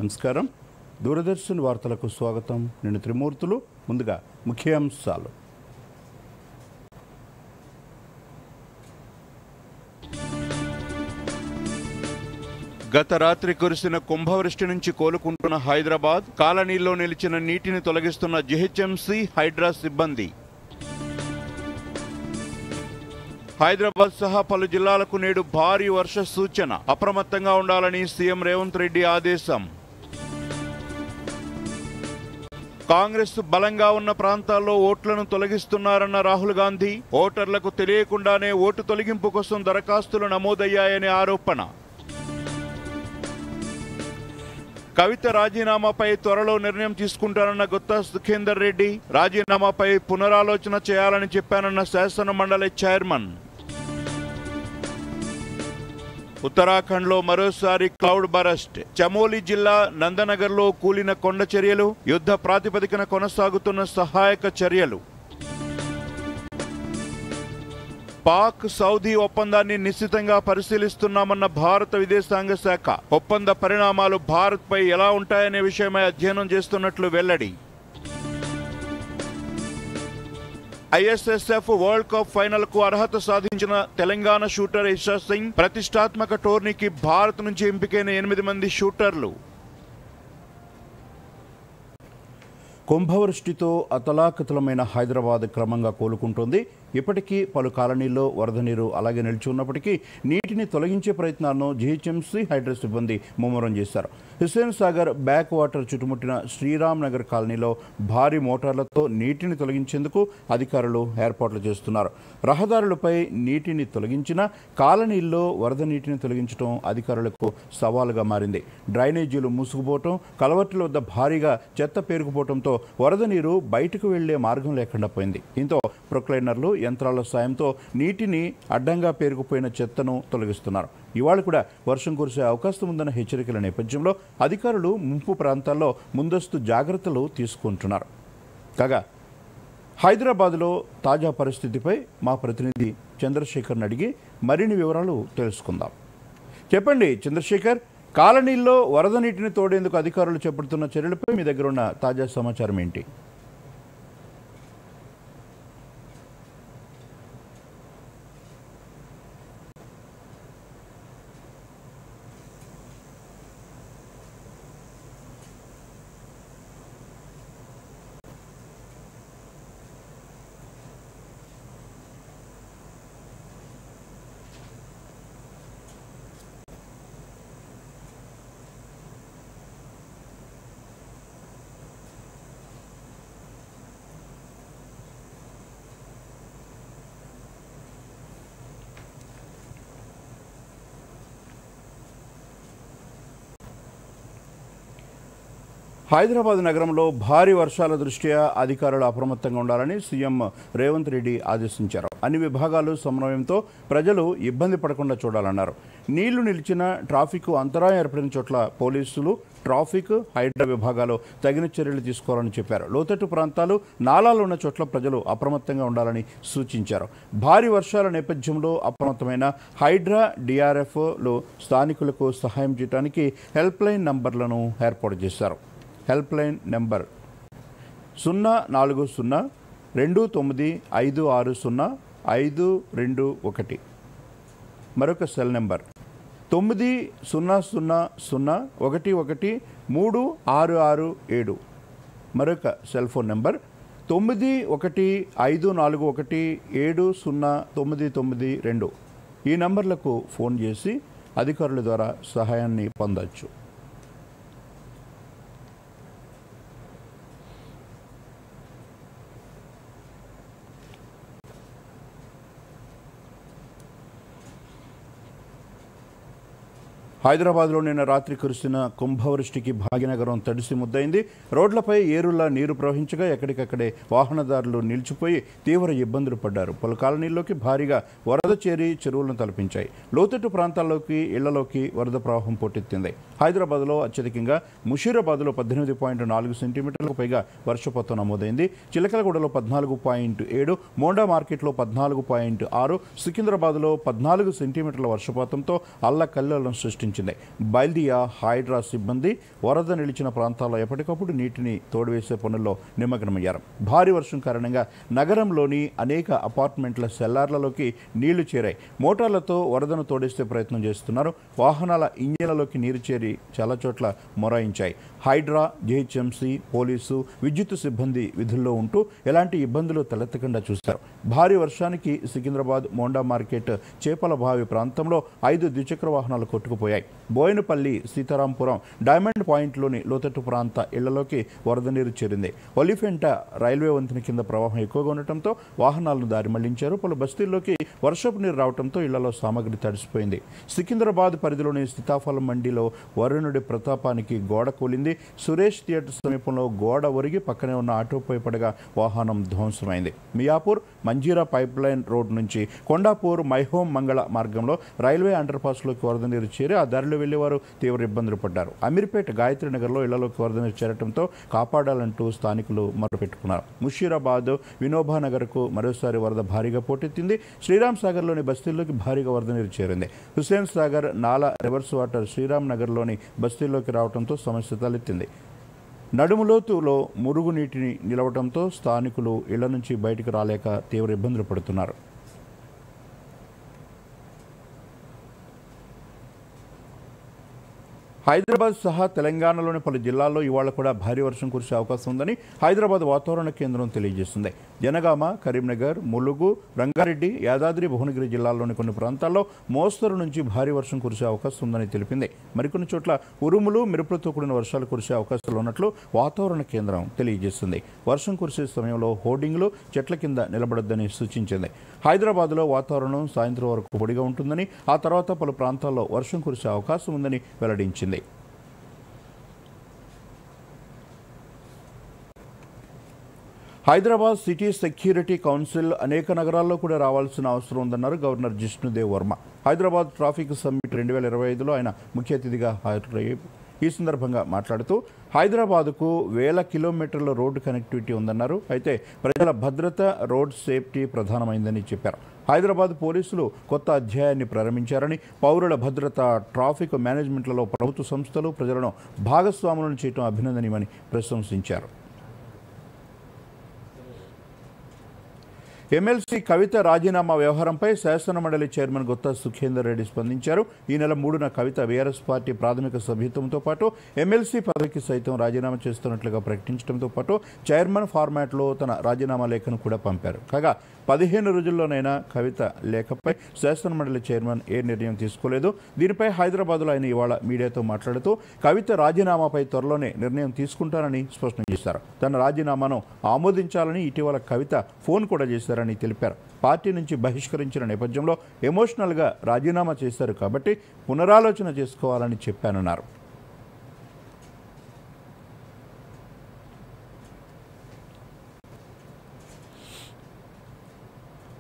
నమస్కారం. దూరదర్శన్ వార్తలకు స్వాగతం. నేను త్రిమూర్తులు. ముందుగా ముఖ్యాంశాలు. గత రాత్రి కురిసిన కుంభవృష్టి నుంచి కోలుకుంటున్న హైదరాబాద్, కాలనీలో నిలిచిన నీటిని తొలగిస్తున్న జీహెచ్ఎంసీ హైడ్రా సిబ్బంది. హైదరాబాద్ సహా పలు జిల్లాలకు నేడు భారీ వర్ష సూచన. అప్రమత్తంగా ఉండాలని సీఎం రేవంత్ రెడ్డి ఆదేశం. కాంగ్రెస్ బలంగా ఉన్న ప్రాంతాల్లో ఓట్లను తొలగిస్తున్నారన్న రాహుల్ గాంధీ. ఓటర్లకు తెలియకుండానే ఓటు తొలగింపు కోసం దరఖాస్తులు నమోదయ్యాయనే ఆరోపణ. కవిత రాజీనామాపై త్వరలో నిర్ణయం తీసుకుంటారన్న గుత్తా సుఖేందర్ రెడ్డి. రాజీనామాపై పునరాలోచన చేయాలని చెప్పానన్న శాసన మండలి చైర్మన్. ఉత్తరాఖండ్లో మరోసారి క్లౌడ్ బరస్ట్. చమోలి జిల్లా నందనగర్లో కూలిన కొండ చర్యలు. యుద్ధ ప్రాతిపదికన కొనసాగుతున్న సహాయక చర్యలు. పాక్ సౌదీ ఒప్పందాన్ని నిశ్చితంగా పరిశీలిస్తున్నామన్న భారత విదేశాంగ శాఖ. ఒప్పంద పరిణామాలు భారత్పై ఎలా ఉంటాయనే విషయమై అధ్యయనం చేస్తున్నట్లు వెల్లడి. ఐఎస్ఎస్ఎఫ్ వరల్డ్ కప్ ఫైనల్ కు అర్హత సాధించిన తెలంగాణ షూటర్ ఇషా సింగ్. ప్రతిష్టాత్మక టోర్నీకి భారత్ నుంచి ఎంపికైన 8 మంది షూటర్లు. కుంభవృష్టితో అతలాకుతలమైన హైదరాబాద్ క్రమంగా కోలుకుంటోంది. ఇప్పటికీ పలు కాలనీల్లో వరద నీరు అలాగే నిలిచి ఉన్నప్పటికీ నీటిని తొలగించే ప్రయత్నాలను జీహెచ్ఎంసీ హైడ్రా సిబ్బంది ముమ్మరం చేశారు. హుస్సేన్ సాగర్ బ్యాక్ వాటర్ చుట్టుముట్టిన శ్రీరామ్ నగర్ కాలనీలో భారీ మోటార్లతో నీటిని తొలగించేందుకు అధికారులు ఏర్పాట్లు చేస్తున్నారు. రహదారులపై నీటిని తొలగించిన కాలనీల్లో వరద నీటిని తొలగించడం అధికారులకు సవాలుగా మారింది. డ్రైనేజీలు మూసుకుపోవటం, కలవట్టుల వద్ద భారీగా చెత్త పేరుకుపోవడంతో వరద నీరు బయటకు వెళ్లే మార్గం లేకుండా పోయింది. దీంతో ప్రొక్లైనర్లు, యంత్రాల సాయంతో నీటిని అడ్డంగా పేరుకుపోయిన చెత్తను తొలగిస్తున్నారు. ఇవాళ కూడా వర్షం కురిసే అవకాశం ఉందన్న హెచ్చరికల నేపథ్యంలో అధికారులు ముంపు ప్రాంతాల్లో ముందస్తు జాగ్రత్తలు తీసుకుంటున్నారు. కాగా హైదరాబాద్లో తాజా పరిస్థితిపై మా ప్రతినిధి చంద్రశేఖర్ని అడిగి మరిన్ని వివరాలు తెలుసుకుందాం. చెప్పండి చంద్రశేఖర్, కాలనీల్లో వరద నీటిని తోడేందుకు అధికారులు చేపడుతున్న చర్యలపై మీ దగ్గర ఉన్న తాజా సమాచారం ఏంటి? హైదరాబాద్ నగరంలో భారీ వర్షాల దృష్ట్యా అధికారులు అప్రమత్తంగా ఉండాలని సీఎం రేవంత్ రెడ్డి ఆదేశించారు. అన్ని విభాగాలు సమన్వయంతో ప్రజలు ఇబ్బంది పడకుండా చూడాలన్నారు. నీళ్లు నిలిచిన, ట్రాఫిక్ అంతరాయం ఏర్పడిన చోట్ల పోలీసులు, ట్రాఫిక్, హైడ్రా విభాగాలు తగిన చర్యలు తీసుకోవాలని చెప్పారు. లోతట్టు ప్రాంతాలు, నాలాలు ఉన్న చోట్ల ప్రజలు అప్రమత్తంగా ఉండాలని సూచించారు. భారీ వర్షాల నేపథ్యంలో అప్రమత్తమైన హైడ్రా, డిఆర్ఎఫ్లు స్థానికులకు సహాయం చేయడానికి హెల్ప్ లైన్ నంబర్లను ఏర్పాటు చేశారు. Help line number 04029560521. మరొక సెల్ నెంబర్ 9000113667. మరొక సెల్ ఫోన్ నెంబర్ 9154170992. ఈ నంబర్లకు ఫోన్ చేసి అధికారుల ద్వారా సహాయాన్ని పొందవచ్చు. హైదరాబాద్లో నిన్న రాత్రి కురిసిన కుంభవృష్టికి భాగ్యనగరం తడిసి ముద్దయింది. రోడ్లపై ఏరులా నీరు ప్రవహించగా ఎక్కడికక్కడే వాహనదారులు నిలిచిపోయి తీవ్ర ఇబ్బందులు పడ్డారు. పలు కాలనీల్లోకి భారీగా వరద చేరి చెరువులను తలపించాయి. లోతట్టు ప్రాంతాల్లోకి, ఇళ్లలోకి వరద ప్రవాహం పోటెత్తింది. హైదరాబాద్లో అత్యధికంగా ముషీరాబాద్లో 18.4 సెంటీమీటర్లకు పైగా వర్షపాతం నమోదైంది. చిలకలగూడలో 14.7, మోండా మార్కెట్లో 14.6, సికింద్రాబాద్లో 14 సెంటీమీటర్ల వర్షపాతంతో అల్లకల్లోలం సృష్టించింది. వెల్లడించింది. బల్దియా, హైడ్రా సిబ్బంది వరద నిలిచిన ప్రాంతాల్లో ఎప్పటికప్పుడు నీటిని తోడివేసే పనుల్లో నిమగ్నమయ్యారు. భారీ వర్షం కారణంగా నగరంలోని అనేక అపార్ట్మెంట్ల సెల్లార్లలోకి నీళ్లు చేరాయి. మోటార్లతో వరదను తోడేసే ప్రయత్నం చేస్తున్నారు. వాహనాల ఇంజిన్లలోకి నీరు చేరి చాలా చోట్ల మొరాయించాయి. హైడ్రా, జీహెచ్ఎంసీ, పోలీసు, విద్యుత్ సిబ్బంది విధుల్లో ఉంటూ ఎలాంటి ఇబ్బందులు తలెత్తకుండా చూశారు. భారీ వర్షానికి సికింద్రాబాద్ మోండా మార్కెట్, చేపల బావి ప్రాంతంలో 5 ద్విచక్ర వాహనాలు కొట్టుకుపోయాయి. బోయినపల్లి, సీతారాంపురం, డైమండ్ పాయింట్లోని లోతట్టు ప్రాంత ఇళ్లలోకి వరద నీరు చేరింది. ఒలిఫెంట రైల్వే వంతెన కింద ప్రవాహం ఎక్కువగా ఉండటంతో వాహనాలను దారి మళ్లించారు. పలు బస్తీల్లోకి వర్షపు నీరు రావడంతో ఇళ్లలో సామగ్రి తడిసిపోయింది. సికింద్రాబాద్ పరిధిలోని సీతాఫలం మండిలో వరుణుడి ప్రతాపానికి గోడ కూలింది. సురేష్ థియేటర్ సమీపంలో గోడ ఒరిగి పక్కనే ఉన్న ఆటోపై పడగా వాహనం ధ్వంసమైంది. Miyapur Manjeera pipe line road నుంచి కొండాపూర్ మైహోం మంగళ మార్గంలో రైల్వే అండర్ పాస్లోకి వరద నీరు చేరి ఆ దారిలో వెళ్లేవారు తీవ్ర ఇబ్బందులు పడ్డారు. అమీర్పేట్, గాయత్రి నగర్లో ఇళ్లలోకి వరద నీరు చేరడంతో కాపాడాలంటూ స్థానికులు మొరపెట్టుకున్నారు. ముషీరాబాద్, వినోబా నగర్కు మరోసారి వరద భారీగా పోటెత్తింది. శ్రీరామ్ సాగర్లోని బస్తీల్లోకి భారీగా వరద నీరు చేరింది. హుస్సేన్ సాగర్ నాలా రివర్స్ వాటర్ శ్రీరామ్ నగర్లోని బస్తీల్లోకి రావడంతో సమస్య తలెత్తింది. నడుములోతులో మురుగునీటిని నిలవడంతో స్థానికులు ఇళ్ల నుంచి బయటకు రాలేక తీవ్ర ఇబ్బందులు పడుతున్నారు. హైదరాబాద్ సహా తెలంగాణలోని పలు జిల్లాల్లో ఇవాళ కూడా భారీ వర్షం కురిసే అవకాశం ఉందని హైదరాబాద్ వాతావరణ కేంద్రం తెలియజేస్తుంది. జనగామ, కరీంనగర్, ములుగు, రంగారెడ్డి, యాదాద్రి, భువనగిరి జిల్లాల్లోని కొన్ని ప్రాంతాల్లో మోస్తరు నుంచి భారీ వర్షం కురిసే అవకాశం ఉందని తెలిపింది. మరికొన్ని చోట్ల ఉరుములు, మెరుపులతో కూడిన వర్షాలు కురిసే అవకాశాలు ఉన్నట్లు వాతావరణ కేంద్రం తెలియజేస్తుంది. వర్షం కురిసే సమయంలో హోర్డింగ్లు, చెట్ల కింద నిలబడొద్దని సూచించింది. హైదరాబాద్లో వాతావరణం సాయంత్రం వరకు పొడిగా ఉంటుందని, ఆ తర్వాత పలు ప్రాంతాల్లో వర్షం కురిసే అవకాశం ఉందని వెల్లడించింది. హైదరాబాద్ సిటీ సెక్యూరిటీ కౌన్సిల్ అనేక నగరాల్లో కూడా రావాల్సిన అవసరం ఉందన్నారు governor Jishnu Dev Varma. Hyderabad traffic summit 2025లో ఆయన ముఖ్య అతిథిగా హాజరయ్యారు. ఈ సందర్భంగా మాట్లాడుతూ హైదరాబాద్కు 1000 కిలోమీటర్ల రోడ్డు కనెక్టివిటీ ఉందన్నారు. అయితే ప్రజల భద్రత, రోడ్ సేఫ్టీ ప్రధానమైందని చెప్పారు. హైదరాబాద్ పోలీసులు కొత్త అధ్యాయాన్ని ప్రారంభించారని, పౌరుల భద్రత, ట్రాఫిక్ మేనేజ్మెంట్లలో ప్రభుత్వ సంస్థలు ప్రజలను భాగస్వాములను చేయడం అభినందనీయమని ప్రశంసించారు. ఎమ్మెల్సీ కవిత రాజీనామా వ్యవహారంపై శాసనమండలి చైర్మన్ గుత్తా సుఖేందర్ రెడ్డి స్పందించారు. ఈ నెల 3న కవిత బీఆర్ఎస్ పార్టీ ప్రాథమిక సభ్యత్వంతో పాటు ఎమ్మెల్సీ పదవికి సైతం రాజీనామా చేస్తున్నట్లుగా ప్రకటించడంతో పాటు చైర్మన్ ఫార్మాట్లో తన రాజీనామా లేఖను కూడా పంపారు. కాగా 15 రోజుల్లోనైనా కవిత లేఖపై శాసనమండలి చైర్మన్ ఏ నిర్ణయం తీసుకోలేదు. దీనిపై హైదరాబాద్లో ఆయన ఇవాళ మీడియాతో మాట్లాడుతూ కవిత రాజీనామాపై త్వరలోనే నిర్ణయం తీసుకుంటారని స్పష్టం చేశారు. తన రాజీనామాను ఆమోదించాలని ఇటీవల కవిత ఫోన్ కూడా చేశారని తెలిపారు. పార్టీ నుంచి బహిష్కరించిన నేపథ్యంలో ఎమోషనల్గా రాజీనామా చేశారు కాబట్టి పునరాలోచన చేసుకోవాలని చెప్పానన్నారు.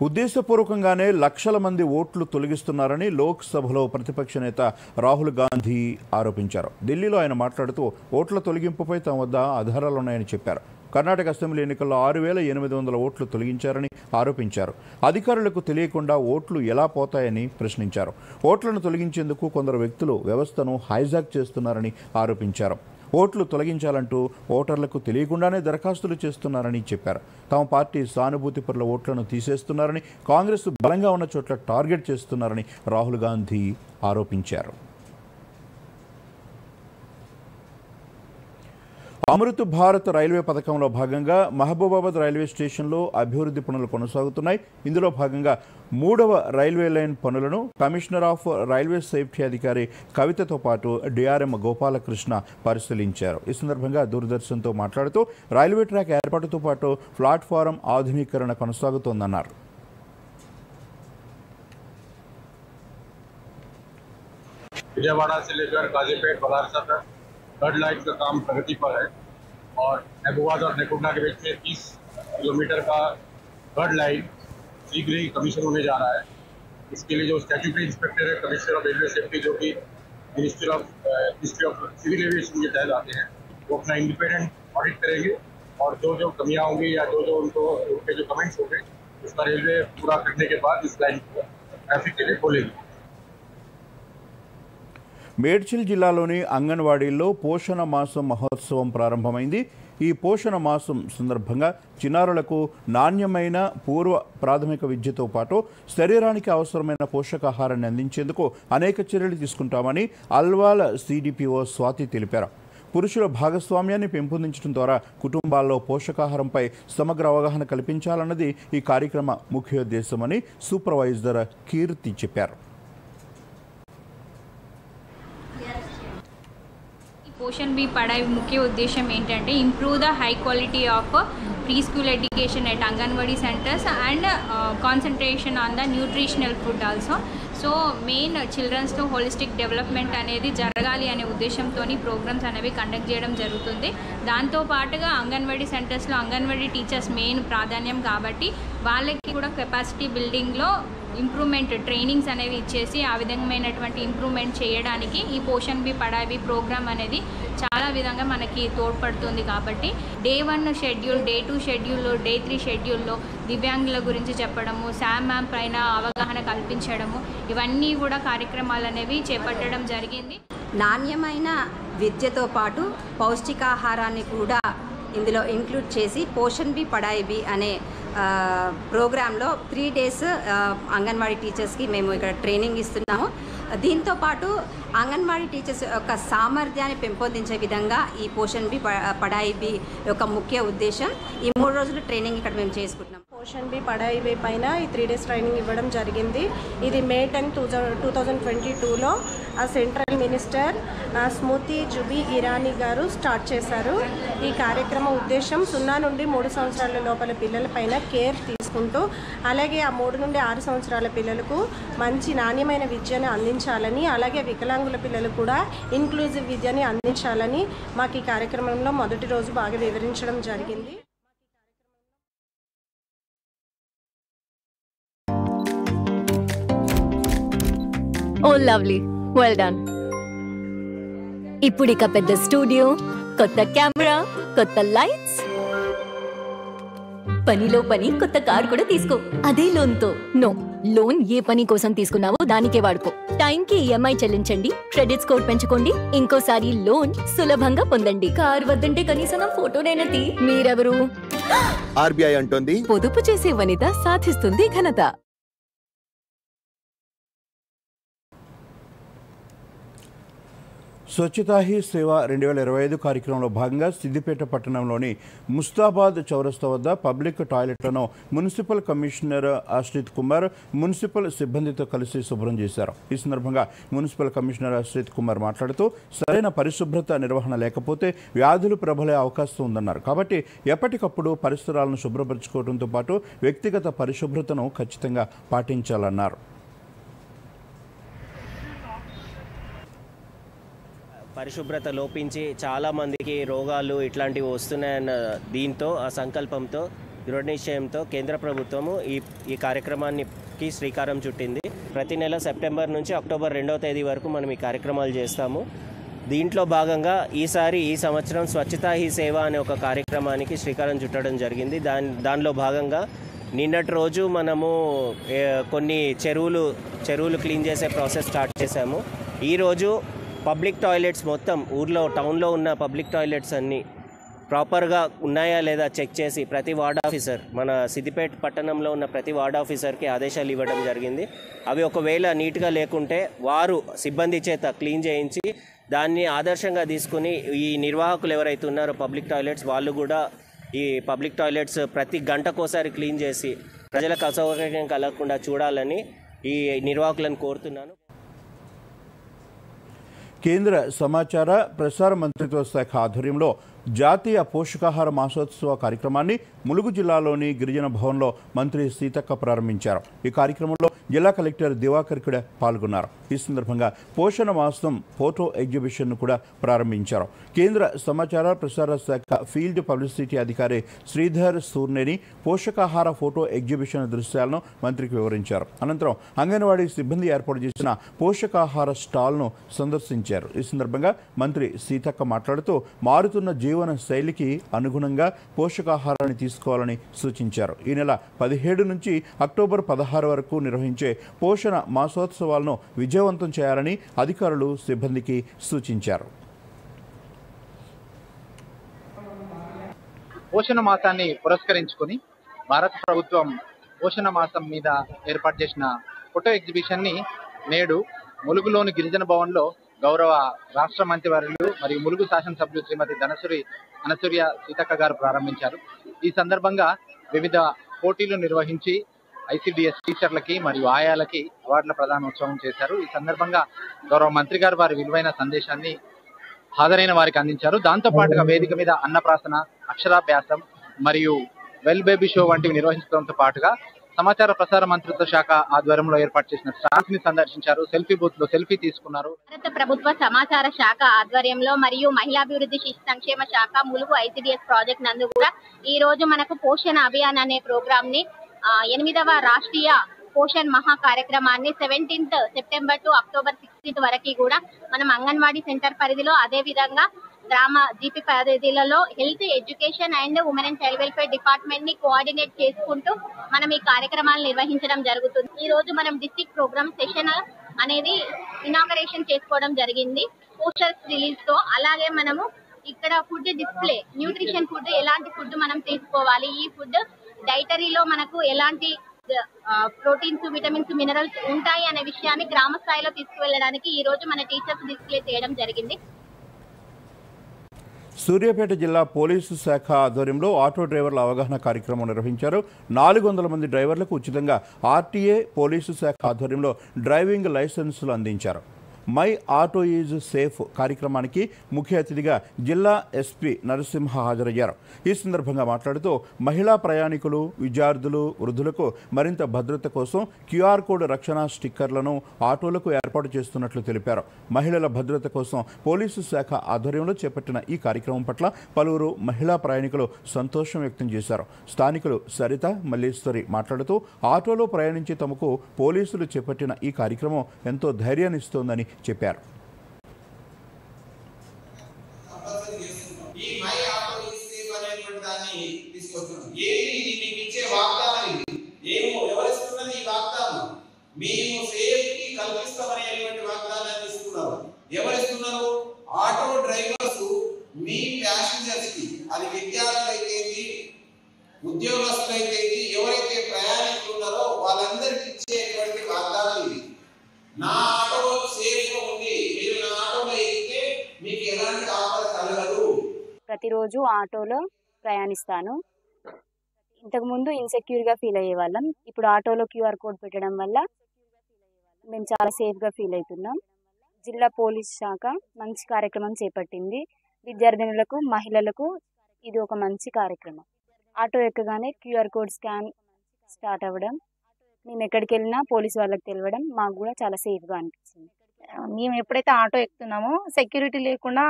ఉద్దేశపూర్వకంగానే లక్షల మంది ఓట్లు తొలగిస్తున్నారని లోక్సభలో ప్రతిపక్ష నేత రాహుల్ గాంధీ ఆరోపించారు. ఢిల్లీలో ఆయన మాట్లాడుతూ ఓట్ల తొలగింపుపై తమ వద్ద ఆధారాలున్నాయని చెప్పారు. కర్ణాటక అసెంబ్లీ ఎన్నికల్లో 6800 ఓట్లు తొలగించారని ఆరోపించారు. అధికారులకు తెలియకుండా ఓట్లు ఎలా పోతాయని ప్రశ్నించారు. ఓట్లను తొలగించేందుకు కొందరు వ్యక్తులు వ్యవస్థను హైజాక్ చేస్తున్నారని ఆరోపించారు. ఓట్లు తొలగించాలంటూ ఓటర్లకు తెలియకుండానే దరఖాస్తులు చేస్తున్నారని చెప్పారు. తమ పార్టీ సానుభూతి పరుల ఓట్లను తీసేస్తున్నారని, కాంగ్రెస్ బలంగా ఉన్న చోట్ల టార్గెట్ చేస్తున్నారని రాహుల్ గాంధీ ఆరోపించారు. అమృత్ భారత్ రైల్వే పథకంలో భాగంగా మహబూబాబాద్ రైల్వే స్టేషన్లో అభివృద్ధి పనులు కొనసాగుతున్నాయి. ఇందులో భాగంగా 3వ రైల్వే లైన్ పనులను కమిషనర్ ఆఫ్ రైల్వే సేఫ్టీ అధికారి కవితతో పాటు డిఆర్ఎం గోపాలకృష్ణ పరిశీలించారు. ఈ సందర్భంగా దూరదర్శన్తో మాట్లాడుతూ రైల్వే ట్రాక్ ఏర్పాటుతో పాటు ప్లాట్ఫారం ఆధునీకరణ కొనసాగుతోందన్నారు. विजयवाड़ा से लेकर गाजीपेट बलारसा तक थर्ड लाइन का काम प्रगति पर है और महबूबाबाद और नेकुंडा के बीच में 30 किलोमीटर का थर्ड लाइन शीघ्र ही कमीशन होने जा रहा है। इसके लिए जो स्टैट्यूटरी इंस्पेक्टर है कमिश्नर ऑफ रेलवे सेफ्टी, जो कि मिनिस्ट्री ऑफ सिविल एविएशन के तहत आते हैं, वो अपना इंडिपेंडेंट ऑडिट करेंगे और जो जो कमियाँ होंगी या जो जो उनके जो कमेंट्स होंगे उसका रेलवे पूरा करने के बाद इस लाइन को ट्रैफिक के लिए खोलेंगे। మేడ్చల్ జిల్లాలోని అంగన్వాడీల్లో పోషణ మాసం మహోత్సవం ప్రారంభమైంది. ఈ పోషణ మాసం సందర్భంగా చిన్నారులకు నాణ్యమైన పూర్వ ప్రాథమిక విద్యతో పాటు శరీరానికి అవసరమైన పోషకాహారాన్ని అందించేందుకు అనేక చర్యలు తీసుకుంటామని అల్వాల్ సిడిపిఓ స్వాతి తెలిపారు. పురుషుల భాగస్వామ్యాన్ని పెంపొందించడం ద్వారా కుటుంబాల్లో పోషకాహారంపై సమగ్ర అవగాహన కల్పించాలన్నది ఈ కార్యక్రమ ముఖ్యోద్దేశమని సూపర్వైజర్ కీర్తి చెప్పారు. पोषण भी पढ़ाई मुख्य उद्देश्य ఏంటంటే improve the high quality of pre school education at anganwadi centres and concentration on the nutritional food also. So main చిల్డ్రన్స్తో హోలిస్టిక్ డెవలప్మెంట్ అనేది జరగాలి అనే ఉద్దేశంతో ప్రోగ్రామ్స్ అనేవి కండక్ట్ చేయడం జరుగుతుంది. దాంతోపాటుగా అంగన్వాడీ సెంటర్స్లో అంగన్వాడీ టీచర్స్ మెయిన్ ప్రాధాన్యం కాబట్టి వాళ్ళకి కూడా కెపాసిటీ బిల్డింగ్లో ఇంప్రూవ్మెంట్ ట్రైనింగ్స్ అనేవి ఇచ్చేసి ఆ విధమైనటువంటి ఇంప్రూవ్మెంట్ చేయడానికి ఈ పోషణ్ బి పడాయి ప్రోగ్రామ్ అనేది చాలా విధంగా మనకి తోడ్పడుతుంది. కాబట్టి డే 1 షెడ్యూల్, డే 2 షెడ్యూల్లో, డే 3 షెడ్యూల్లో దివ్యాంగుల గురించి చెప్పడము, శామ్ మ్యామ్ పైన అవగాహన కల్పించడము, ఇవన్నీ కూడా కార్యక్రమాలు అనేవి చేపట్టడం జరిగింది. నాణ్యమైన విద్యతో పాటు పౌష్టికాహారాన్ని కూడా ఇందులో ఇంక్లూడ్ చేసి పోషణ్ బి పడాయి బి అనే ప్రోగ్రాంలో 3 days అంగన్వాడీ టీచర్స్కి మేము ఇక్కడ ట్రైనింగ్ ఇస్తున్నాము. దీంతో పాటు అంగన్వాడీ టీచర్స్ యొక్క సామర్థ్యాన్ని పెంపొందించే విధంగా ఈ పోషణ్ బి పడాయి బి యొక్క ముఖ్య ఉద్దేశం. ఈ 3 రోజులు ట్రైనింగ్ ఇక్కడ మేము చేసుకుంటున్నాం. పోషణ్ బి పడాయి బి పైన ఈ 3 days ట్రైనింగ్ ఇవ్వడం జరిగింది. ఇది May 10, 2022లో సెంట్రల్ మినిస్టర్ స్మృతి జుబీ ఇరానీ గారు స్టార్ట్ చేశారు. ఈ కార్యక్రమం ఉద్దేశం 0 నుండి 3 సంవత్సరాల లోపల పిల్లలపైన కేర్ తీసుకుంటూ అలాగే ఆ 3 నుండి 6 సంవత్సరాల పిల్లలకు మంచి నాణ్యమైన విద్యను అందించాలని, అలాగే వికలాంగుల పిల్లలు కూడా ఇన్క్లూజివ్ విద్యని అందించాలని మాకు ఈ కార్యక్రమంలో మొదటి రోజు బాగా వివరించడం జరిగింది. Oh lovely, well done. ఇప్పుడు ఇక పెద్ద స్టూడియో, కొత్త కెమెరా, కొత్త లైట్స్, పనిలో పని కొత్త కార్ కూడా తీసుకో. అదే లోన్తో. నో, లోన్ ఏ పని కోసం తీసుకున్నావో దానికే వాడుకో. టైంకి ఈఎంఐ చెల్లించండి, క్రెడిట్ స్కోర్ పెంచుకోండి, ఇంకోసారి లోన్ సులభంగా పొందండి. కార్ వద్దంటే కనీసం నా ఫోటోనైనా తీ. మీరెవరు? ఆర్బీఐ అంటోంది, పొదుపు చేసే వనిత సాధిస్తుంది ఘనత. స్వచ్ఛతా హీ సేవ 2025 కార్యక్రమంలో భాగంగా సిద్దిపేట పట్టణంలోని ముస్తాబాద్ చౌరస్తా వద్ద పబ్లిక్ టాయిలెట్లను municipal commissioner Ashrith Kumar municipal సిబ్బందితో కలిసి శుభ్రం చేశారు. ఈ సందర్భంగా మున్సిపల్ కమిషనర్ ఆశ్రిత్ కుమార్ మాట్లాడుతూ సరైన పరిశుభ్రత నిర్వహణ లేకపోతే వ్యాధులు ప్రబలే అవకాశం ఉందన్నారు. కాబట్టి ఎప్పటికప్పుడు పరిసరాలను శుభ్రపరచుకోవడంతో పాటు వ్యక్తిగత పరిశుభ్రతను ఖచ్చితంగా పాటించాలన్నారు. పరిశుభ్రత లోపించి చాలామందికి రోగాలు ఇట్లాంటివి వస్తున్నాయన్న దీంతో ఆ సంకల్పంతో దృఢ నిశ్చయంతో కేంద్ర ప్రభుత్వము ఈ కార్యక్రమానికి శ్రీకారం చుట్టింది. ప్రతి నెల సెప్టెంబర్ నుంచి అక్టోబర్ 2వ తేదీ వరకు మనం ఈ కార్యక్రమాలు చేస్తాము. దీంట్లో భాగంగా ఈ సంవత్సరం స్వచ్ఛతా హీ సేవ అనే ఒక కార్యక్రమానికి శ్రీకారం చుట్టడం జరిగింది. దానిలో భాగంగా నిన్నటి రోజు మనము కొన్ని చెరువులు క్లీన్ చేసే ప్రాసెస్ స్టార్ట్ చేశాము. ఈరోజు పబ్లిక్ టాయిలెట్స్ మొత్తం టౌన్లో ఉన్న పబ్లిక్ టాయిలెట్స్ అన్నీ ప్రాపర్గా ఉన్నాయా లేదా చెక్ చేసి ప్రతి వార్డ్ ఆఫీసర్, మన సిద్దిపేట పట్టణంలో ఉన్న ప్రతి వార్డ్ ఆఫీసర్కి ఆదేశాలు ఇవ్వడం జరిగింది. అవి ఒకవేళ నీట్గా లేకుంటే వారు సిబ్బంది చేత క్లీన్ చేయించి దాన్ని ఆదర్శంగా తీసుకుని ఈ నిర్వాహకులు ఎవరైతే ఉన్నారో పబ్లిక్ టాయిలెట్స్ వాళ్ళు కూడా ఈ పబ్లిక్ టాయిలెట్స్ ప్రతి గంటకోసారి క్లీన్ చేసి ప్రజలకు అసౌకర్యం కలగకుండా చూడాలని ఈ నిర్వాహకులను కోరుతున్నాను. కేంద్ర సమాచార ప్రసార మంత్రిత్వ శాఖ ఆధ్వర్యంలో జాతీయ పోషకాహార మాసోత్సవ కార్యక్రమాన్ని ములుగు జిల్లాలోని గిరిజన భవన్లో మంత్రి సీతక్క ప్రారంభించారు. ఈ కార్యక్రమంలో జిల్లా కలెక్టర్ దివాకర్ కూడా పాల్గొన్నారు. ఈ సందర్భంగా పోషణ మాసం ఫోటో ఎగ్జిబిషన్ను కూడా ప్రారంభించారు. కేంద్ర సమాచార ప్రసార శాఖ ఫీల్డ్ పబ్లిసిటీ అధికారి శ్రీధర్ సూర్నేని పోషకాహార ఫోటో ఎగ్జిబిషన్ దృశ్యాలను మంత్రికి వివరించారు. అనంతరం అంగన్వాడీ సిబ్బంది ఏర్పాటు చేసిన పోషకాహార స్టాల్ను సందర్శించారు. ఈ సందర్భంగా మంత్రి సీతక్క మాట్లాడుతూ మారుతున్న జీవన శైలికి అనుగుణంగా పోషకాహారాన్ని తీసుకోవాలని సూచించారు. ఈ నెల 17 నుంచి అక్టోబర్ 16 వరకు నిర్వహించే నిర్వహించే పోషణ మాసోత్సవాలను విజయవంతం చేయాలని అధికారులు సిబ్బందికి సూచించారు. పోషణ మాసాన్ని పురస్కరించుకొని భారత ప్రభుత్వం పోషణ మాసం మీద ఏర్పాటు చేసిన ఫోటో ఎగ్జిబిషన్ ని నేడు ములుగులోని గిరిజన భవన్లో గౌరవ రాష్ట్ర మంత్రివర్యులు మరియు ములుగు శాసనసభ్యులు శ్రీమతి అనసూయ సీతక్క గారు ప్రారంభించారు. ఈ సందర్భంగా వివిధ పోటీలు నిర్వహించి ICDS టీచర్లకి మరియు ఆయాలకి అవార్డుల ప్రదానోత్సవం చేశారు. ఈ సందర్భంగా గౌరవ మంత్రి గారు వారి విలువైన సందేశాన్ని హాజరైన వారికి అందించారు. దాంతో పాటుగా వేదిక మీద అన్నప్రాసన, అక్షరాభ్యాసం మరియు వెల్ బేబీ షో వంటివి నిర్వహించడంతో పాటుగా సమాచార ప్రసార మంత్రిత్వ శాఖ ఆధ్వర్యంలో ఏర్పాటు చేసిన స్టాల్స్ ని సందర్శించారు. సెల్ఫీ బూత్ లో సెల్ఫీ తీసుకున్నారు. భారత ప్రభుత్వ సమాచార శాఖ ఆధ్వర్యంలో మరియు మహిళాభివృద్ధి శిశు సంక్షేమ శాఖ ములుగు ICDS ప్రాజెక్ట్ నందు కూడా ఈ రోజు మనకు పోషణ అభియాన్ అనే ప్రోగ్రామ్ ని 8వ రాష్ట్రీయ పోషణ్ మహా కార్యక్రమాన్ని 17th September to October 16th వరకు కూడా మనం అంగన్వాడీ సెంటర్ పరిధిలో, అదే విధంగా గ్రామ GP పరిధిలలో health, education and women and child welfare department ని కోఆర్డినేట్ చేసుకుంటూ మనం ఈ కార్యక్రమాలు నిర్వహించడం జరుగుతుంది. ఈ రోజు మనం డిస్ట్రిక్ట్ ప్రోగ్రామ్ సెషన్ అనేది ఇనాగరేషన్ చేసుకోవడం జరిగింది పోస్టర్స్ రిలీజ్ తో. అలాగే మనము ఇక్కడ ఫుడ్ డిస్ప్లే, న్యూట్రిషన్ ఫుడ్, ఎలాంటి ఫుడ్ మనం తీసుకోవాలి, ఈ ఫుడ్ డైటరీలో మనకు ఎలాంటి ప్రోటీన్స్, విటమిన్స్, మినరల్స్ ఉంటాయి అనే విషయాన్ని గ్రామ స్థాయిలో తీసుకువెళ్ళడానికి ఈ రోజు మన టీచర్స్ డిస్ప్లే చేయడం జరిగింది. సూర్యాపేట జిల్లా పోలీసు శాఖ ఆధ్వర్యంలో ఆటో డ్రైవర్ల అవగాహన కార్యక్రమం నిర్వహించారు. 400 మంది డ్రైవర్లకు ఉచితంగా RTA పోలీసు శాఖ ఆధ్వర్యంలో డ్రైవింగ్ లైసెన్సులు అందించారు. మై ఆటో ఈజ్ సేఫ్ కార్యక్రమానికి ముఖ్య అతిథిగా జిల్లా SP నరసింహ హాజరయ్యారు. ఈ సందర్భంగా మాట్లాడుతూ మహిళా ప్రయాణికులు, విద్యార్థులు, వృద్ధులకు మరింత భద్రత కోసం QR కోడ్ రక్షణ స్టిక్కర్లను ఆటోలకు ఏర్పాటు చేస్తున్నట్లు తెలిపారు. మహిళల భద్రత కోసం పోలీసు శాఖ ఆధ్వర్యంలో చేపట్టిన ఈ కార్యక్రమం పట్ల పలువురు మహిళా ప్రయాణికులు సంతోషం వ్యక్తం చేశారు. స్థానికులు సరిత, మల్లేశ్వరి మాట్లాడుతూ ఆటోలో ప్రయాణించే తమకు పోలీసులు చేపట్టిన ఈ కార్యక్రమం ఎంతో ధైర్యాన్ని ఇస్తోందని చెప్పారు. ఎవరిస్తున్నారు? ఆటో డ్రైవర్స్ మీ ప్యాసింజర్స్ కి, అది విద్యార్థులైతే, ఉద్యోగస్తులైతే, ఎవరైతే ప్రయాణికులు ఉన్నారో వాళ్ళందరికీ ఇచ్చేటువంటి వాగ్దానం ఇది. నా ఆటో సేఫ్ గా ఉంది, మీరు నా ఆటోలో ఎక్కితే మీకు ఎలాంటి ఆపద కలగదు. ప్రతిరోజు ఆటోలో ప్రయాణిస్తాను. ఇంతకుముందు ఇన్సెక్యూర్గా ఫీల్ అయ్యే వాళ్ళం. ఇప్పుడు ఆటోలో QR కోడ్ పెట్టడం వల్ల మేము చాలా సేఫ్గా ఫీల్ అవుతున్నాం. జిల్లా పోలీస్ శాఖ మంచి కార్యక్రమం చేపట్టింది. విద్యార్థినులకు, మహిళలకు ఇది ఒక మంచి కార్యక్రమం. ఆటో ఎక్కగానే QR కోడ్ స్కాన్ స్టార్ట్ అవ్వడం, మేము ఎక్కడికి వెళ్ళినా పోలీసు వాళ్ళకి తెలియడం మాకు కూడా చాలా సేఫ్గా అనిపిస్తుంది. మేము ఎప్పుడైతే ఆటో ఎక్కుతున్నామో సెక్యూరిటీ లేకుండా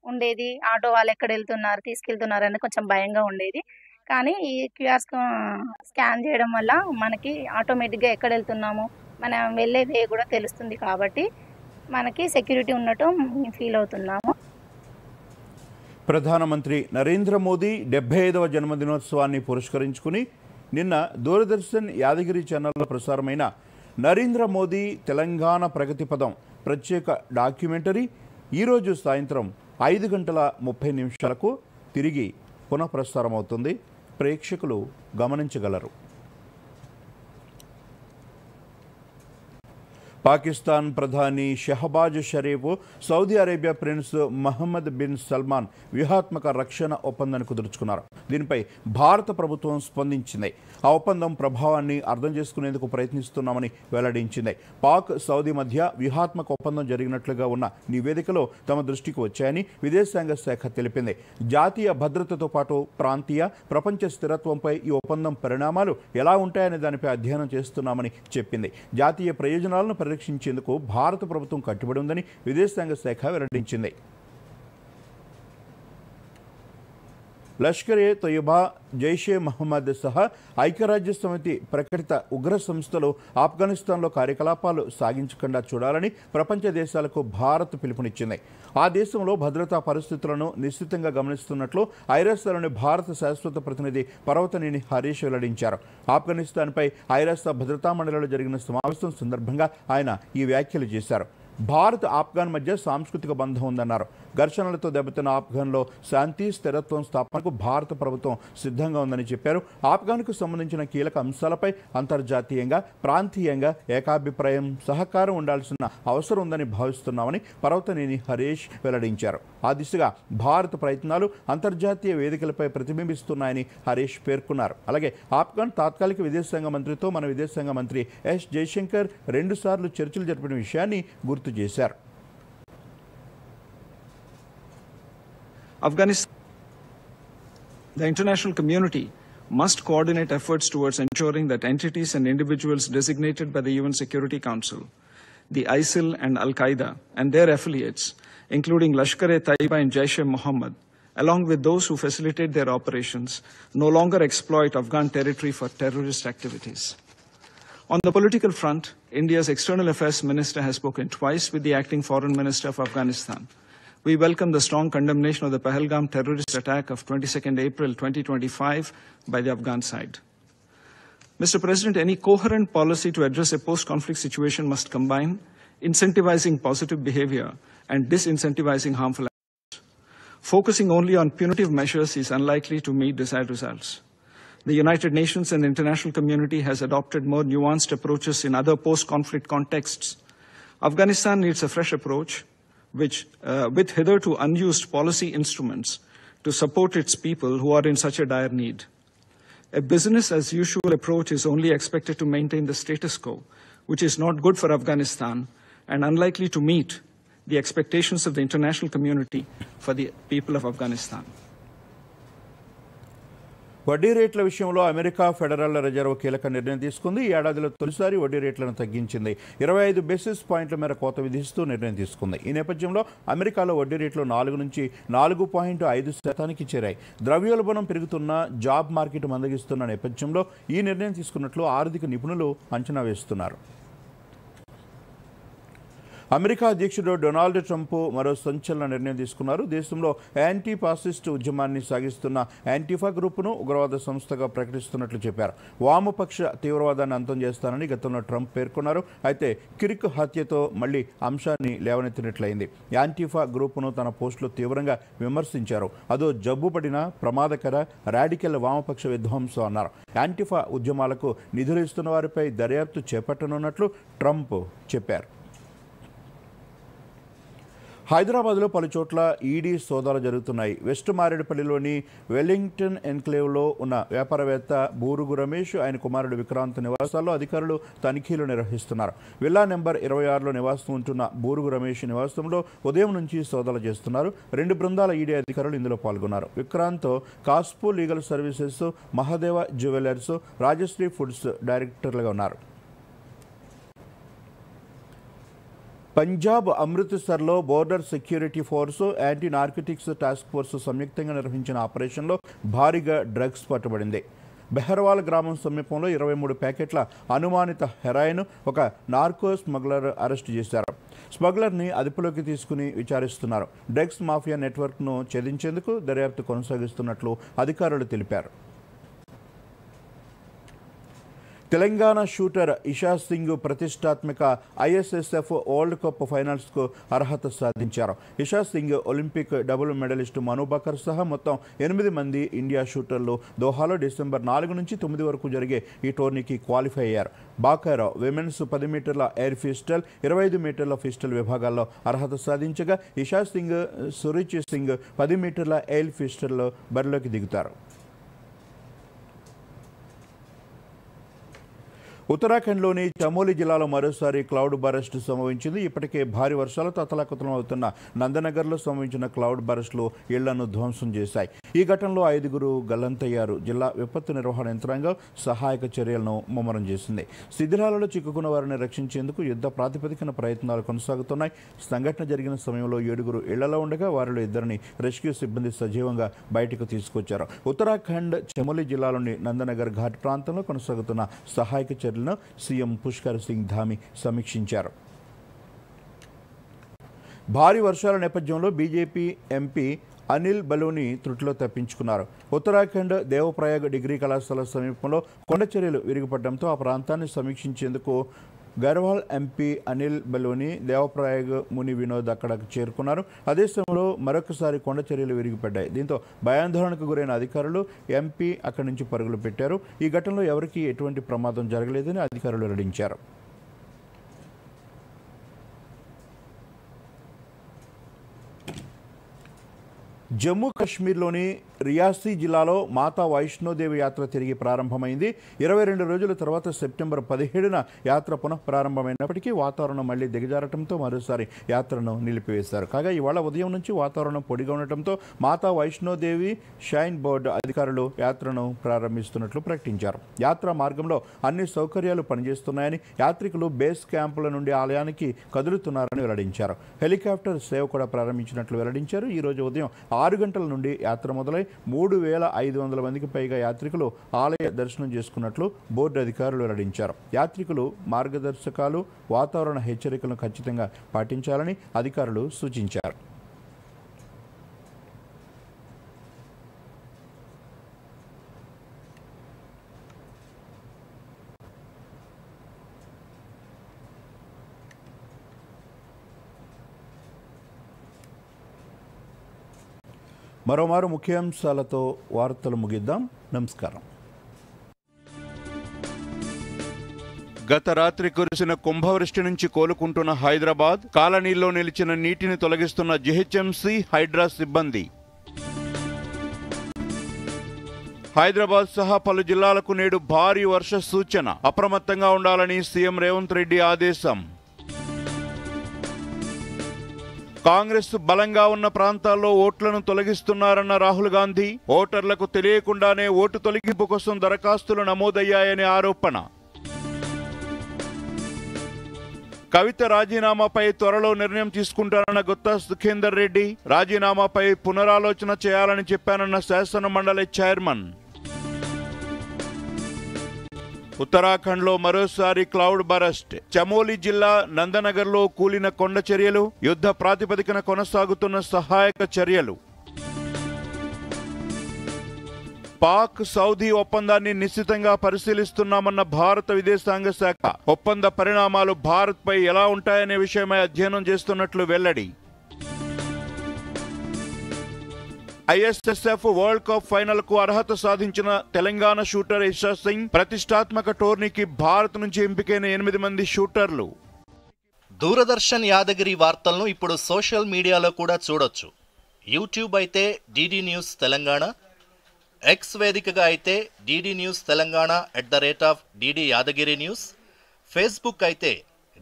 ఉండేది. ఆటో వాళ్ళు ఎక్కడ వెళ్తున్నారు, తీసుకెళ్తున్నారు అని కొంచెం భయంగా ఉండేది. కానీ ఈ QR స్కాన్ చేయడం వల్ల మనకి ఆటోమేటిక్గా ఎక్కడ వెళ్తున్నాము, మనం వెళ్ళే వే కూడా తెలుస్తుంది. కాబట్టి మనకి సెక్యూరిటీ ఉన్నట్టు ఫీల్ అవుతున్నాము. ప్రధానమంత్రి నరేంద్ర మోదీ 75వ జన్మదినోత్సవాన్ని పురస్కరించుకుని నిన్న దూరదర్శన్ యాదగిరి ఛానల్లో ప్రసారమైన నరేంద్ర మోదీ తెలంగాణ ప్రగతి పదం ప్రత్యేక డాక్యుమెంటరీ ఈరోజు సాయంత్రం 5:30 తిరిగి పునఃప్రసారమవుతుంది. ప్రేక్షకులు గమనించగలరు. పాకిస్తాన్ ప్రధాని Shahbaz Sharif, Saudi Arabia prince Mohammed bin Salman వ్యూహాత్మక రక్షణ ఒప్పందాన్ని కుదుర్చుకున్నారు. దీనిపై భారత ప్రభుత్వం స్పందించింది. ఆ ఒప్పందం ప్రభావాన్ని అర్థం చేసుకునేందుకు ప్రయత్నిస్తున్నామని వెల్లడించింది. పాక్, సౌదీ మధ్య వ్యూహాత్మక ఒప్పందం జరిగినట్లుగా ఉన్న నివేదికలో తమ దృష్టికి వచ్చాయని విదేశాంగ శాఖ తెలిపింది. జాతీయ భద్రతతో పాటు ప్రాంతీయ, ప్రపంచ స్థిరత్వంపై ఈ ఒప్పందం పరిణామాలు ఎలా ఉంటాయనే దానిపై అధ్యయనం చేస్తున్నామని చెప్పింది. జాతీయ ప్రయోజనాలను పరిరక్షించేందుకు భారత ప్రభుత్వం కట్టుబడి ఉందని విదేశాంగ శాఖ వెల్లడించింది. లష్కర్ ఏ తొయ్యబా, జైషే మహమ్మద్ సహా ఐక్యరాజ్య సమితి ప్రకటిత ఉగ్ర సంస్థలు ఆఫ్ఘనిస్తాన్లో కార్యకలాపాలు సాగించకుండా చూడాలని ప్రపంచ దేశాలకు భారత్ పిలుపునిచ్చింది. ఆ దేశంలో భద్రతా పరిస్థితులను నిశ్చితంగా గమనిస్తున్నట్లు ఐరాసలోని భారత శాశ్వత ప్రతినిధి పర్వతనేని హరీష్ వెల్లడించారు. ఆఫ్ఘనిస్తాన్పై ఐరాస భద్రతా మండలిలో జరిగిన సమావేశం సందర్భంగా ఆయన ఈ వ్యాఖ్యలు చేశారు. భారత్ ఆఫ్ఘన్ మధ్య సాంస్కృతిక బంధం ఉందన్నారు. ఘర్షణలతో దెబ్బతిన్న ఆఫ్ఘన్లో శాంతి స్థిరత్వం స్థాపనకు భారత ప్రభుత్వం సిద్ధంగా ఉందని చెప్పారు. ఆఫ్ఘన్కు సంబంధించిన కీలక అంశాలపై అంతర్జాతీయంగా ప్రాంతీయంగా ఏకాభిప్రాయం సహకారం ఉండాల్సిన అవసరం ఉందని భావిస్తున్నామని పర్వతనేని హరీష్ వెల్లడించారు. ఆ దిశగా భారత ప్రయత్నాలు అంతర్జాతీయ వేదికలపై ప్రతిబింబిస్తున్నాయని హరీష్ పేర్కొన్నారు. అలాగే ఆఫ్ఘన్ తాత్కాలిక విదేశాంగ మంత్రితో మన విదేశాంగ మంత్రి ఎస్ జయశంకర్ 2 సార్లు చర్చలు జరిపిన విషయాన్ని గుర్తు చేశారు. Afghanistan, the international community must coordinate efforts towards ensuring that entities and individuals designated by the UN Security Council, the ISIL and Al-Qaeda and their affiliates, including Lashkar-e-Taiba and Jaish-e-Mohammed, along with those who facilitate their operations, no longer exploit Afghan territory for terrorist activities. On the political front, India's External Affairs Minister has spoken twice with the acting Foreign Minister of Afghanistan. We welcome the strong condemnation of the Pahalgam terrorist attack of 22nd April 2025 by the Afghan side. Mr. President, any coherent policy to address a post-conflict situation must combine incentivizing positive behavior and disincentivizing harmful actions. Focusing only on punitive measures is unlikely to meet desired results. The United Nations and the international community has adopted more nuanced approaches in other post-conflict contexts. Afghanistan needs a fresh approach, which, with hitherto unused policy instruments to support its people who are in such a dire need. A business-as-usual approach is only expected to maintain the status quo, which is not good for Afghanistan and unlikely to meet the expectations of the international community for the people of Afghanistan. వడ్డీ రేట్ల విషయంలో America federal reserve కీలక నిర్ణయం తీసుకుంది. ఈ ఏడాదిలో తొలిసారి వడ్డీ రేట్లను తగ్గించింది. 25 బేసిస్ పాయింట్ల మేర కోత విధిస్తూ నిర్ణయం తీసుకుంది. ఈ నేపథ్యంలో అమెరికాలో వడ్డీ రేట్లు 4 నుంచి 4.5% చేరాయి. ద్రవ్యోల్బణం పెరుగుతున్న, జాబ్ మార్కెట్ మందగిస్తున్న నేపథ్యంలో ఈ నిర్ణయం తీసుకున్నట్లు ఆర్థిక నిపుణులు అంచనా వేస్తున్నారు. అమెరికా అధ్యక్షుడు డొనాల్డ్ ట్రంప్ మరో సంచలన నిర్ణయం తీసుకున్నారు. దేశంలో యాంటీ ఫాసిస్ట్ ఉద్యమాన్ని సాగిస్తున్న యాంటిఫా గ్రూపును ఉగ్రవాద సంస్థగా ప్రకటిస్తున్నట్లు చెప్పారు. వామపక్ష తీవ్రవాదాన్ని అంతం చేస్తానని గతంలో ట్రంప్ పేర్కొన్నారు. అయితే కిరిక్ హత్యతో మళ్లీ అంశాన్ని లేవనెత్తినట్లయింది. యాంటిఫా గ్రూపును తన పోస్టులో తీవ్రంగా విమర్శించారు. అదో జబ్బుపడిన ప్రమాదకర రాడికల్ వామపక్ష విధ్వంసం అన్నారు. యాంటిఫా ఉద్యమాలకు నిధులు ఇస్తున్న వారిపై దర్యాప్తు చేపట్టనున్నట్లు ట్రంప్ చెప్పారు. హైదరాబాద్లో పలు చోట్ల ఈడీ సోదాలు జరుగుతున్నాయి. వెస్ట్ మారేడుపల్లిలోని వెల్లింగ్టన్ ఎన్క్లేవ్లో ఉన్న వ్యాపారవేత్త బూరుగు రమేష్, ఆయన కుమారుడు విక్రాంత్ నివాసాల్లో అధికారులు తనిఖీలు నిర్వహిస్తున్నారు. విల్లా నెంబర్ 26లో నివాసం ఉంటున్న బూరుగు రమేష్ నివాసంలో ఉదయం నుంచి సోదాలు చేస్తున్నారు. 2 బృందాల ఈడీ అధికారులు ఇందులో పాల్గొన్నారు. విక్రాంత్ కాస్పు legal services, Mahadev jewellers, Rajashri foods డైరెక్టర్లుగా ఉన్నారు. పంజాబ్ అమృత్సర్లో border security force, anti narcotics task force సంయుక్తంగా నిర్వహించిన ఆపరేషన్లో భారీగా డ్రగ్స్ పట్టుబడింది. బెహర్వాల్ గ్రామం సమీపంలో 23 ప్యాకెట్ల అనుమానిత హెరాయిన్, ఒక నార్కో స్మగ్లర్ అరెస్టు చేశారు. స్మగ్లర్ని అదుపులోకి తీసుకుని విచారిస్తున్నారు. డ్రగ్స్ మాఫియా నెట్వర్క్ను ఛేదించేందుకు దర్యాప్తు కొనసాగిస్తున్నట్లు అధికారులు తెలిపారు. తెలంగాణ షూటర్ ఇషా సింగ్ ప్రతిష్టాత్మక ఐఎస్ఎస్ఎఫ్ వరల్డ్ కప్ ఫైనల్స్కు అర్హత సాధించారు. Esha Singh Olympic double medallist Manu Bhaker సహా మొత్తం 8 మంది ఇండియా షూటర్లు దోహాలో డిసెంబర్ 4 నుంచి 9 వరకు జరిగే ఈ టోర్నీకి క్వాలిఫై అయ్యారు. బాకర్ విమెన్స్ 10 మీటర్ల ఎయిర్ పిస్టల్, 25 మీటర్ల పిస్టల్ విభాగాల్లో అర్హత సాధించగా ఇషా సింగ్, సురుచి సింగ్ 10 మీటర్ల ఎయిర్ పిస్టల్లో బరిలోకి దిగుతారు. ఉత్తరాఖండ్లోని చమోలి జిల్లాలో మరోసారి క్లౌడ్ బరస్ట్ సంభవించింది. ఇప్పటికే భారీ వర్షాలతో అతలాకుతలం అవుతున్న నందనగర్లో సంభవించిన క్లౌడ్ బరస్టులు ఇళ్లను ధ్వంసం చేశాయి. ఈ ఘటనలో 5 గల్లంతయ్యారు. జిల్లా విపత్తు నిర్వహణ యంత్రాంగం సహాయక చర్యలను ముమ్మరం చేసింది. శిథిలాలలో చిక్కుకున్న వారిని రక్షించేందుకు యుద్ధ ప్రాతిపదికన ప్రయత్నాలు కొనసాగుతున్నాయి. సంఘటన జరిగిన సమయంలో 7 ఇళ్లలో ఉండగా వారిలో 2 రెస్క్యూ సిబ్బంది సజీవంగా బయటకు తీసుకొచ్చారు. ఉత్తరాఖండ్ చమోలి జిల్లాలోని నందనగర్ ఘాట్ ప్రాంతంలో కొనసాగుతున్న సహాయక చర్యలను సీఎం పుష్కర్ సింగ్ ధామి సమీక్షించారు. భారీ వర్షాల నేపథ్యంలో బీజేపీ ఎంపీ అనిల్ బలూని త్రుటిలో తప్పించుకున్నారు. ఉత్తరాఖండ్ దేవప్రయాగ్ డిగ్రీ కళాశాల సమీపంలో కొండచర్యలు విరిగిపడడంతో ఆ ప్రాంతాన్ని సమీక్షించేందుకు గర్వాల్ ఎంపీ అనిల్ బలూని దేవప్రయాగ్ ముని వినోద్ అక్కడకు చేరుకున్నారు. అదే సమయంలో మరొకసారి కొండచర్యలు విరిగిపడ్డాయి. దీంతో భయాందోళనకు గురైన అధికారులు ఎంపీ అక్కడి నుంచి పరుగులు పెట్టారు. ఈ ఘటనలో ఎవరికీ ఎటువంటి ప్రమాదం జరగలేదని అధికారులు వెల్లడించారు. జమ్మూ కాశ్మీర్లోని రియాసీ జిల్లాలో మాతా వైష్ణోదేవి యాత్ర తిరిగి ప్రారంభమైంది. 22 రోజుల తర్వాత సెప్టెంబర్ 17న యాత్ర పునః ప్రారంభమైనప్పటికీ వాతావరణం మళ్లీ దిగజారటంతో మరోసారి యాత్రను నిలిపివేశారు. కాగా ఇవాళ ఉదయం నుంచి వాతావరణం పొడిగా ఉండటంతో మాతా వైష్ణోదేవి షైన్ బోర్డు అధికారులు యాత్రను ప్రారంభిస్తున్నట్లు ప్రకటించారు. యాత్ర మార్గంలో అన్ని సౌకర్యాలు పనిచేస్తున్నాయని, యాత్రికులు బేస్ క్యాంపుల నుండి ఆలయానికి కదులుతున్నారని వెల్లడించారు. హెలికాప్టర్ సేవ కూడా ప్రారంభించినట్లు వెల్లడించారు. ఈ రోజు ఉదయం 6 గంటల నుండి యాత్ర మొదలై 3500 మందికి పైగా యాత్రికులు ఆలయ దర్శనం చేసుకున్నట్లు బోర్డు అధికారులు వెల్లడించారు. యాత్రికులు మార్గదర్శకాలు, వాతావరణ హెచ్చరికలను ఖచ్చితంగా పాటించాలని అధికారులు సూచించారు. మరోమారు ముఖ్యాంశాలతో వార్తలు ముగిద్దాం. నమస్కారం. గత రాత్రి కురిసిన కుంభవృష్టి నుంచి కోలుకుంటున్న హైదరాబాద్, కాలనీల్లో నిలిచిన నీటిని తొలగిస్తున్న జీహెచ్ఎంసీ హైడ్రా సిబ్బంది. హైదరాబాద్ సహా పలు జిల్లాలకు నేడు భారీ వర్ష సూచన, అప్రమత్తంగా ఉండాలని సీఎం రేవంత్ రెడ్డి ఆదేశం. కాంగ్రెస్ బలంగా ఉన్న ప్రాంతాల్లో ఓట్లను తొలగిస్తున్నారన్న రాహుల్ గాంధీ, ఓటర్లకు తెలియకుండానే ఓటు తొలగింపు కోసం దరఖాస్తులు నమోదయ్యాయనే ఆరోపణ. కవిత రాజీనామాపై త్వరలో నిర్ణయం తీసుకుంటారన్న గుత్తా సుఖేందర్ రెడ్డి, రాజీనామాపై పునరాలోచన చేయాలని చెప్పానన్న శాసన మండలి చైర్మన్. ఉత్తరాఖండ్లో మరోసారి క్లౌడ్ బరస్ట్, చమోలి జిల్లా నందనగర్లో కూలిన కొండ చర్యలు, యుద్ధ ప్రాతిపదికన కొనసాగుతున్న సహాయక చర్యలు. పాక్ సౌదీ ఒప్పందాన్ని నిశ్చితంగా పరిశీలిస్తున్నామన్న భారత విదేశాంగ శాఖ, ఒప్పంద పరిణామాలు భారత్పై ఎలా ఉంటాయనే విషయమై అధ్యయనం చేస్తున్నట్లు వెల్లడి. ఐఎస్ఎస్ఎఫ్ వరల్డ్ కప్ ఫైనల్ కు అర్హత సాధించిన తెలంగాణ షూటర్ ఇషా సింగ్, ప్రతిష్టాత్మక టోర్నీకి భారత్ నుంచి ఎంపికైన 8 మంది షూటర్లు. దూరదర్శన్ యాదగిరి వార్తలను ఇప్పుడు సోషల్ మీడియాలో కూడా చూడొచ్చు. యూట్యూబ్ అయితే డిడి న్యూస్ తెలంగాణ, ఎక్స్ వేదికగా అయితే DD news Telangana @DD Yadagiri news, Facebook అయితే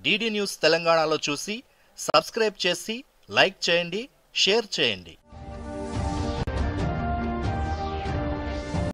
డిడి న్యూస్ తెలంగాణలో చూసి సబ్స్క్రైబ్ చేసి లైక్ చేయండి, షేర్ చేయండి.